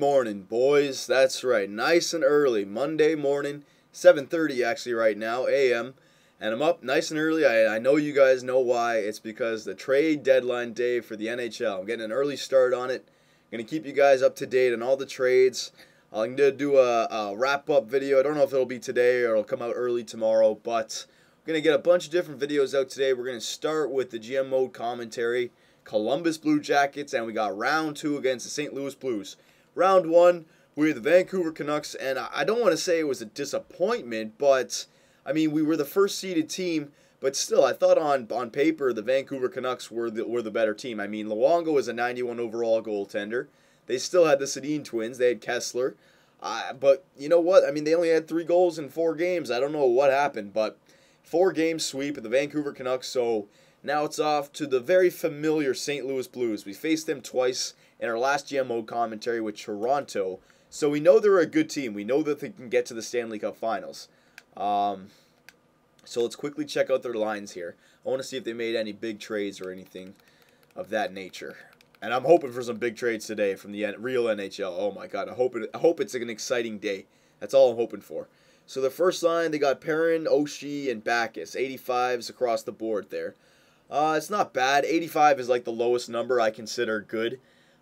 morning, boys. That's right, nice and early. Monday morning, 7:30 actually right now, a.m. And I'm up nice and early. I know you guys know why. It's because the trade deadline day for the NHL. I'm getting an early start on it. I'm going to keep you guys up to date on all the trades. I'm going to do a wrap-up video. I don't know if it'll be today or it'll come out early tomorrow, but we're going to get a bunch of different videos out today. We're going to start with the GM mode commentary, Columbus Blue Jackets, and we got round 2 against the St. Louis Blues. Round 1, we were the Vancouver Canucks, and I don't want to say it was a disappointment, but I mean, we were the first seeded team, but still, I thought on paper the Vancouver Canucks were the better team. I mean, Luongo was a 91 overall goaltender. They still had the Sedin twins. They had Kessler. But you know what? I mean, they only had 3 goals in 4 games. I don't know what happened, but 4-game sweep of the Vancouver Canucks. So now it's off to the very familiar St. Louis Blues. We faced them twice in our last GM mode commentary with Toronto. So we know they're a good team. We know that they can get to the Stanley Cup Finals. So let's quickly check out their lines here. I want to see if they made any big trades or anything of that nature. And I'm hoping for some big trades today from the real NHL. Oh my God, I hope it's an exciting day. That's all I'm hoping for. So the first line, they got Perrin, Oshie, and Backus. 85s across the board there. It's not bad. 85 is like the lowest number I consider good.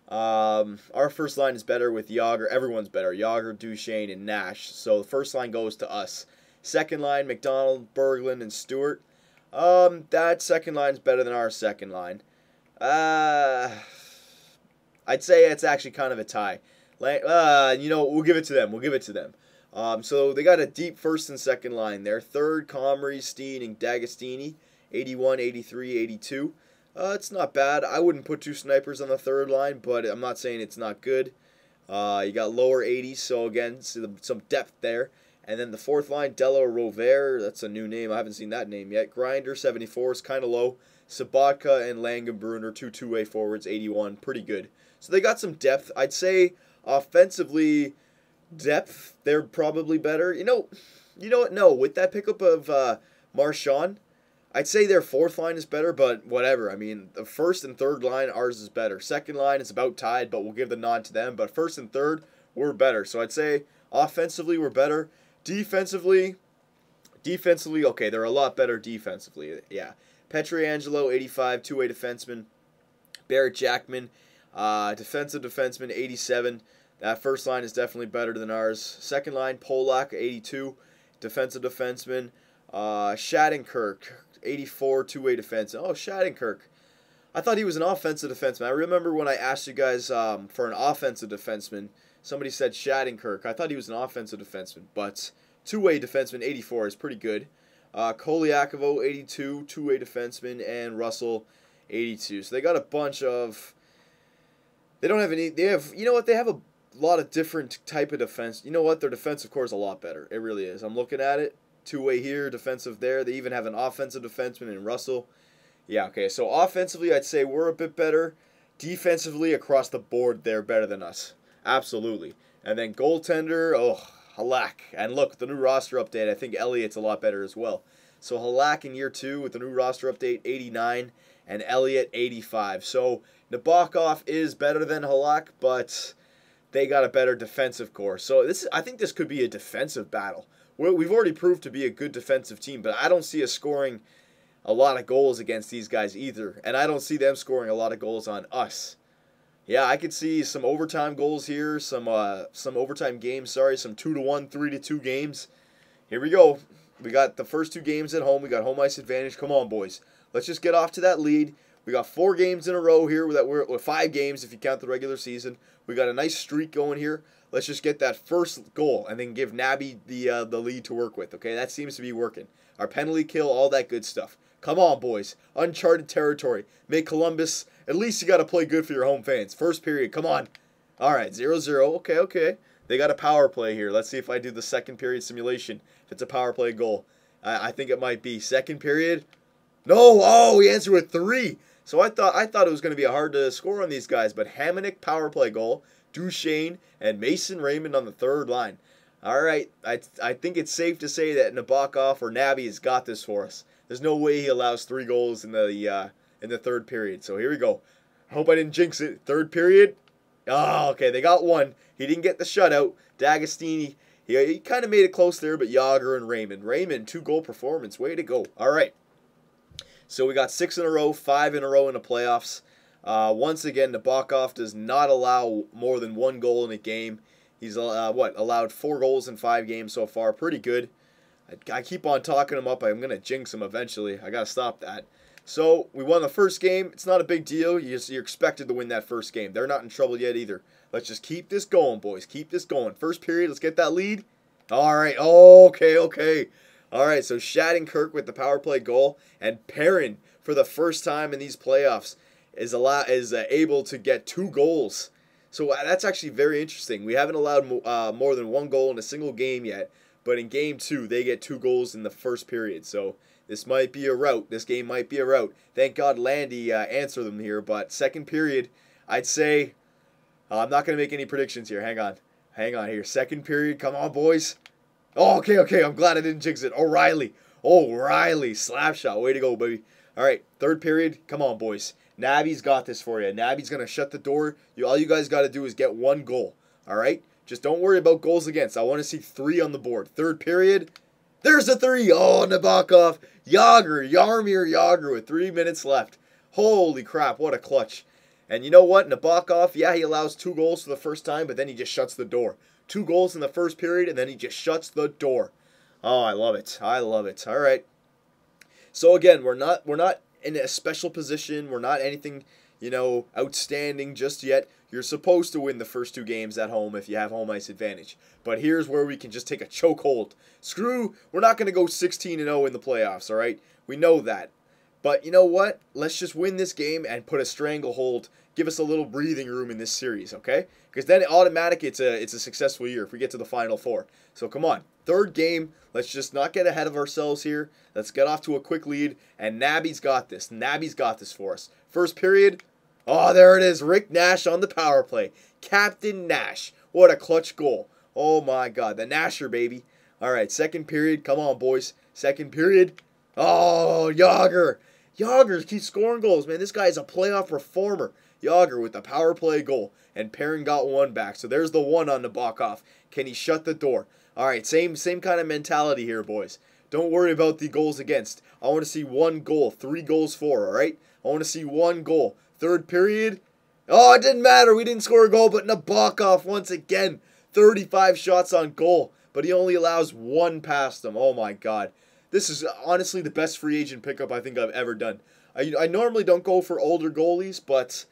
Our first line is better with Yager. Everyone's better. Yager, Duchesne, and Nash. So the first line goes to us. Second line, McDonald, Berglund, and Stewart. That second line is better than our second line. I'd say it's actually kind of a tie. We'll give it to them. We'll give it to them. So they got a deep first and second line there. Third, Comrie, Steen, and D'Agostini. 81, 83, 82. It's not bad. I wouldn't put 2 snipers on the third line, but I'm not saying it's not good. You got lower 80s, so again, some depth there. And then the fourth line, Della Rovere, that's a new name. I haven't seen that name yet. Grinder, 74, is kind of low. Sabatka and Langenbrunner, 2 two-way forwards, 81, pretty good. So they got some depth. I'd say offensively, depth, they're probably better. You know what? No, with that pickup of Marchand, I'd say their fourth line is better, but whatever. I mean, the first and third line, ours is better. Second line is about tied, but we'll give the nod to them. But first and third, we're better. So I'd say offensively, we're better. Defensively, okay, they're a lot better defensively. Yeah. Pietrangelo, 85, two-way defenseman. Barrett Jackman, defensive defenseman, 87. That first line is definitely better than ours. Second line, Polak, 82, defensive defenseman. Shattenkirk, 84, two-way defenseman. Oh, Shattenkirk. I thought he was an offensive defenseman. I remember when I asked you guys for an offensive defenseman, somebody said Shattenkirk. I thought he was an offensive defenseman, but two-way defenseman, 84, is pretty good. Koliakovo, 82, two-way defenseman, and Russell, 82. So they got a bunch of... They don't have any... They have... You know what? They have a lot of different type of defense. You know what? Their defensive core is a lot better. It really is. I'm looking at it. Two-way here, defensive there. They even have an offensive defenseman in Russell. Yeah, okay. So offensively, I'd say we're a bit better. Defensively, across the board, they're better than us. Absolutely. And then goaltender, Halak. And look, the new roster update, I think Elliott's a lot better as well. So Halak in year 2 with the new roster update, 89, and Elliott, 85. So Nabokov is better than Halak, but they got a better defensive core. So I think this could be a defensive battle. We've already proved to be a good defensive team, but I don't see us scoring a lot of goals against these guys either. And I don't see them scoring a lot of goals on us. Yeah, I could see some overtime goals here, some overtime games, some 2-1, 3-2 games. Here we go. We got the first 2 games at home. We got home ice advantage. Come on, boys. Let's just get off to that lead. We got 4 games in a row here. We're 5 games if you count the regular season. We got a nice streak going here. Let's just get that first goal and then give Nabby the lead to work with, okay? That seems to be working. Our penalty kill, all that good stuff. Come on, boys. Uncharted territory. Make Columbus... At least you got to play good for your home fans. First period, come on. All right, 0-0. Okay. They got a power play here. Let's see if I do the second period simulation. If it's a power play goal. I think it might be. Second period. No. Oh, he answered with 3. So I thought it was going to be hard to score on these guys. But Hamonic power play goal. Duchesne and Mason Raymond on the third line. All right. I think it's safe to say that Nabokov or Nabby has got this for us. There's no way he allows 3 goals in the third period. So here we go. I hope I didn't jinx it. Third period. Oh, okay, they got one. He didn't get the shutout. D'Agostini, he kind of made it close there, but Yager and Raymond. Raymond, 2-goal performance. Way to go. All right. So we got 6 in a row, 5 in a row in the playoffs. Once again, Nabokov does not allow more than 1 goal in a game. He's allowed 4 goals in 5 games so far. Pretty good. I keep on talking him up. I'm going to jinx him eventually. I got to stop that. So we won the first game. It's not a big deal. You're expected to win that first game. They're not in trouble yet either. Let's just keep this going, boys. Keep this going. First period, let's get that lead. All right. Oh, okay. All right, so Shattenkirk with the power play goal, and Perrin for the first time in these playoffs is able to get 2 goals. So that's actually very interesting. We haven't allowed more than 1 goal in a single game yet, but in game 2 they get 2 goals in the first period. So this might be a rout. This game might be a rout. Thank God Landy answered them here, but second period, I'd say I'm not going to make any predictions here. Hang on here. Second period, come on, boys. Oh, okay. I'm glad I didn't jinx it. O'Reilly, slap shot. Way to go, baby. All right, third period. Come on, boys. Nabby's got this for you. Nabby's going to shut the door. All you guys got to do is get 1 goal. All right? Just don't worry about goals against. I want to see 3 on the board. Third period. There's a 3. Oh, Nabokov. Jaromir Jagr with 3 minutes left. Holy crap, what a clutch. And you know what? Nabokov, yeah, he allows 2 goals for the first time, but then he just shuts the door. 2 goals in the first period, and then he just shuts the door. Oh, I love it. All right. So again, we're not in a special position. We're not anything, outstanding just yet. You're supposed to win the first 2 games at home if you have home ice advantage. But here's where we can just take a chokehold. We're not going to go 16-0 in the playoffs, all right? We know that. But you know what? Let's just win this game and put a stranglehold. Give us a little breathing room in this series, okay? Because then automatically it's a successful year if we get to the Final Four. So come on. Third game, let's just not get ahead of ourselves here. Let's get off to a quick lead. And Nabby's got this. Nabby's got this for us. First period. Oh, there it is. Rick Nash on the power play. Captain Nash. What a clutch goal. Oh, my God. The Nasher, baby. All right, second period. Come on, boys. Second period. Oh, Yager. Yager keeps scoring goals, man. This guy is a playoff performer. Yager with the power play goal. And Perrin got 1 back. So there's the 1 on Nabokov. Can he shut the door? All right, same kind of mentality here, boys. Don't worry about the goals against. I want to see 1 goal, 3 goals for, all right? I want to see 1 goal. Third period. Oh, it didn't matter. We didn't score a goal, but Nabokov once again. 35 shots on goal, but he only allows 1 past him. Oh, my God. This is honestly the best free agent pickup I think I've ever done. I normally don't go for older goalies, but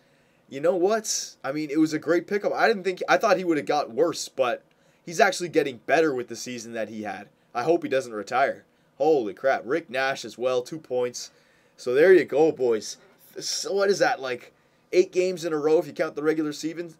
you know what? I mean, it was a great pickup. I thought he would have got worse, but he's actually getting better with the season that he had. I hope he doesn't retire. Holy crap. Rick Nash as well, 2 points. So there you go, boys. So what is that, like 8 games in a row if you count the regular season?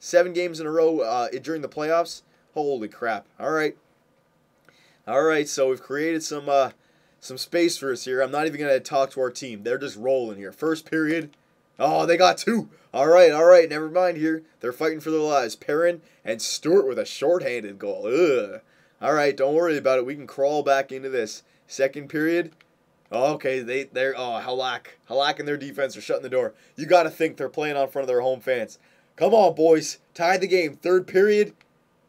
7 games in a row during the playoffs? Holy crap. All right, so we've created some space for us here. I'm not even going to talk to our team. They're just rolling here. First period. Oh, they got 2. All right, never mind here. They're fighting for their lives. Perrin and Stewart with a shorthanded goal. Ugh. All right, don't worry about it. We can crawl back into this. Second period. Oh, okay, they're Halak and their defense are shutting the door. You got to think they're playing on front of their home fans. Come on, boys. Tie the game. Third period.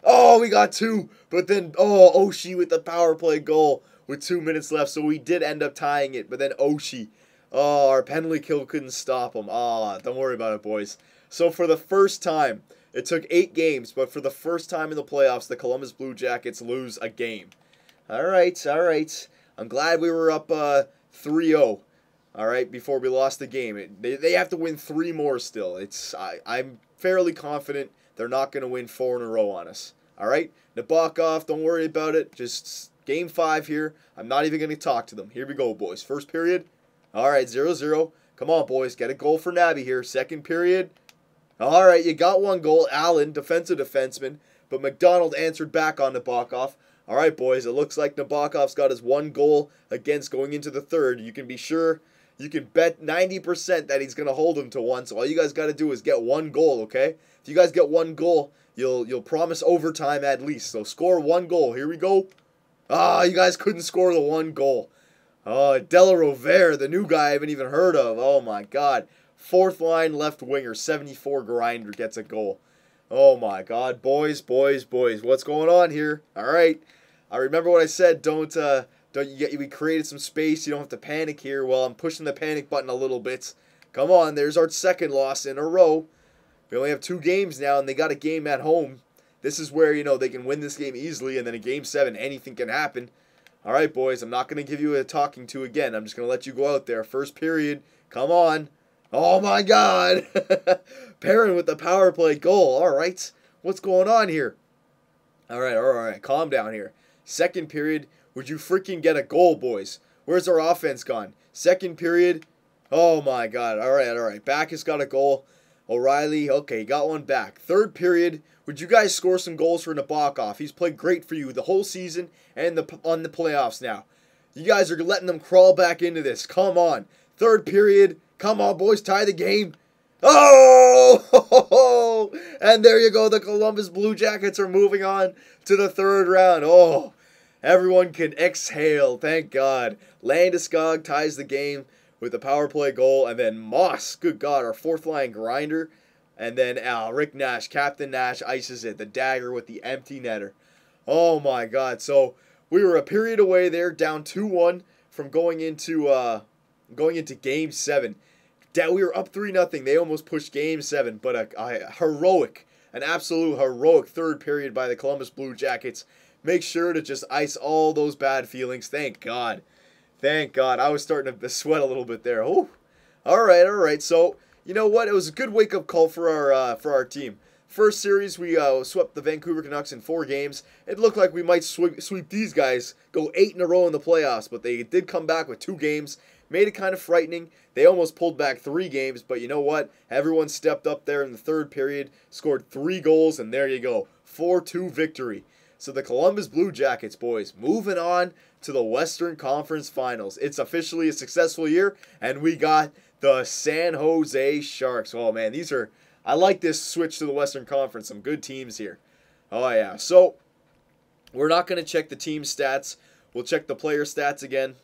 Oh, we got 2. But then, Oshie with the power play goal with 2 minutes left. So we did end up tying it. But then Oshie. Oh, our penalty kill couldn't stop him. Don't worry about it, boys. So for the first time, it took 8 games, but for the first time in the playoffs, the Columbus Blue Jackets lose a game. All right. I'm glad we were up 3-0, all right, before we lost the game. They have to win 3 more still. I'm fairly confident they're not going to win 4 in a row on us. All right? Nabokov, don't worry about it. Just game 5 here. I'm not even going to talk to them. Here we go, boys. First period. All right, 0-0. Come on, boys. Get a goal for Nabby here. Second period. All right, you got 1 goal. Allen, defensive defenseman. But McDonald answered back on Nabokov. All right, boys. It looks like Nabokov's got his 1 goal against going into the third. You can be sure. You can bet 90% that he's going to hold him to 1. So all you guys got to do is get 1 goal, okay? If you guys get 1 goal, you'll promise overtime at least. So score 1 goal. Here we go. You guys couldn't score the 1 goal. Oh, Della Rovere, the new guy I haven't even heard of. Oh, my God. Fourth line left winger, 74 grinder gets a goal. Oh my God, boys, what's going on here? All right, I remember what I said. We created some space. You don't have to panic here. Well, I'm pushing the panic button a little bit. Come on, there's our second loss in a row. We only have 2 games now, and they got a game at home. This is where, they can win this game easily, and then in Game 7, anything can happen. All right, boys, I'm not going to give you a talking to again. I'm just going to let you go out there. First period, come on. Oh, my God. Perrin with the power play goal. All right, what's going on here? All right, calm down here. Second period, would you freaking get a goal, boys? Where's our offense gone? Second period, oh, my God. All right, Backus got a goal. O'Reilly, okay, got one back. Third period, would you guys score some goals for Nabokov? He's played great for you the whole season and on the playoffs now. You guys are letting them crawl back into this. Come on. Third period, come on, boys, tie the game. Oh! And there you go. The Columbus Blue Jackets are moving on to the third round. Oh, everyone can exhale. Thank God. Landeskog ties the game with the power play goal, and then Moss, good God, our fourth line grinder, and then Rick Nash, Captain Nash, ices it, the dagger with the empty netter. Oh my God! So we were a period away there, down 2-1 from going into Game 7. We were up 3-0. They almost pushed Game 7, but an absolute heroic third period by the Columbus Blue Jackets. Make sure to just ice all those bad feelings. Thank God. Thank God. I was starting to sweat a little bit there. Oh, all right. So, you know what? It was a good wake-up call for our team. First series, we swept the Vancouver Canucks in 4 games. It looked like we might sweep these guys, go 8 in a row in the playoffs, but they did come back with 2 games. Made it kind of frightening. They almost pulled back 3 games, but you know what? Everyone stepped up there in the third period, scored 3 goals, and there you go. 4-2 victory. So the Columbus Blue Jackets, boys, moving on to the Western Conference Finals. It's officially a successful year, and we got the San Jose Sharks. Oh, man, I like this switch to the Western Conference. Some good teams here. Oh, yeah. So we're not going to check the team stats. We'll check the player stats again.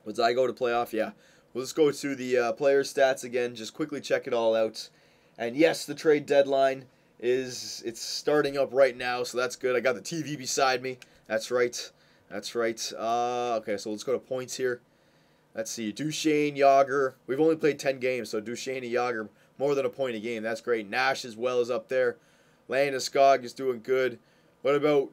Did I go to playoff? Yeah. We'll just go to the player stats again. Just quickly check it all out. And yes, the trade deadline it's starting up right now, so that's good. I got the TV beside me. That's right. Okay, so let's go to points here. Let's see. Duchesne, Yager. We've only played 10 games, so Duchesne and Yager, more than a point a game. That's great. Nash as well is up there. Landeskog is doing good. What about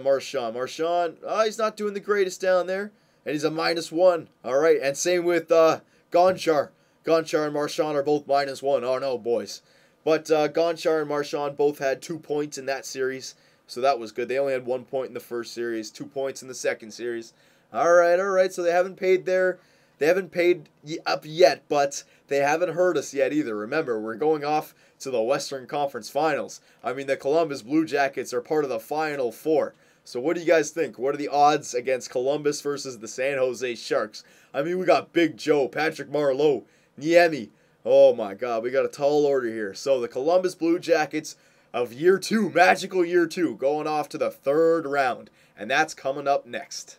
Marchand? Marchand, he's not doing the greatest down there, and he's a -1. All right, and same with Gonchar. Gonchar and Marchand are both -1. Oh, no, boys. But Gonchar and Marchand both had 2 points in that series, so that was good. They only had 1 point in the first series, 2 points in the second series. All right. So they haven't paid up yet, but they haven't hurt us yet either. Remember, we're going off to the Western Conference Finals. I mean, the Columbus Blue Jackets are part of the Final 4. So what do you guys think? What are the odds against Columbus versus the San Jose Sharks? I mean, we got Big Joe, Patrick Marleau, Niemi. Oh my God, we got a tall order here. So the Columbus Blue Jackets of year 2, magical year 2, going off to the third round. And that's coming up next.